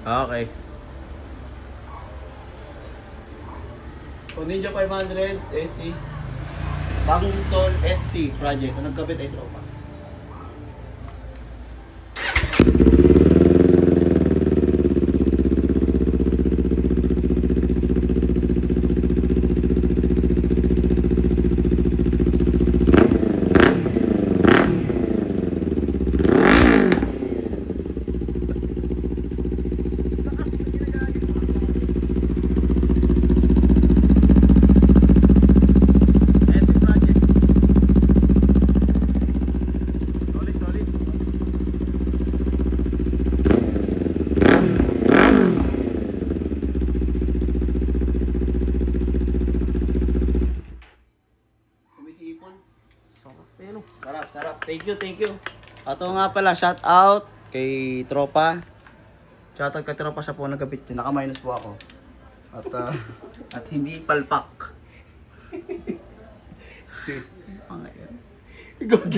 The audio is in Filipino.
Okay. So, Ninja 500 SC. Bagong install SC project. Ang nagkabit ay tropa. Sarap, sarap. Thank you, thank you. Ato nga pala, shout out kay Tropa. Shout out kay Tropa, siya po nagkabit yun. Naka-minus po ako. At, at hindi palpak. Stay. Pangayon. Good.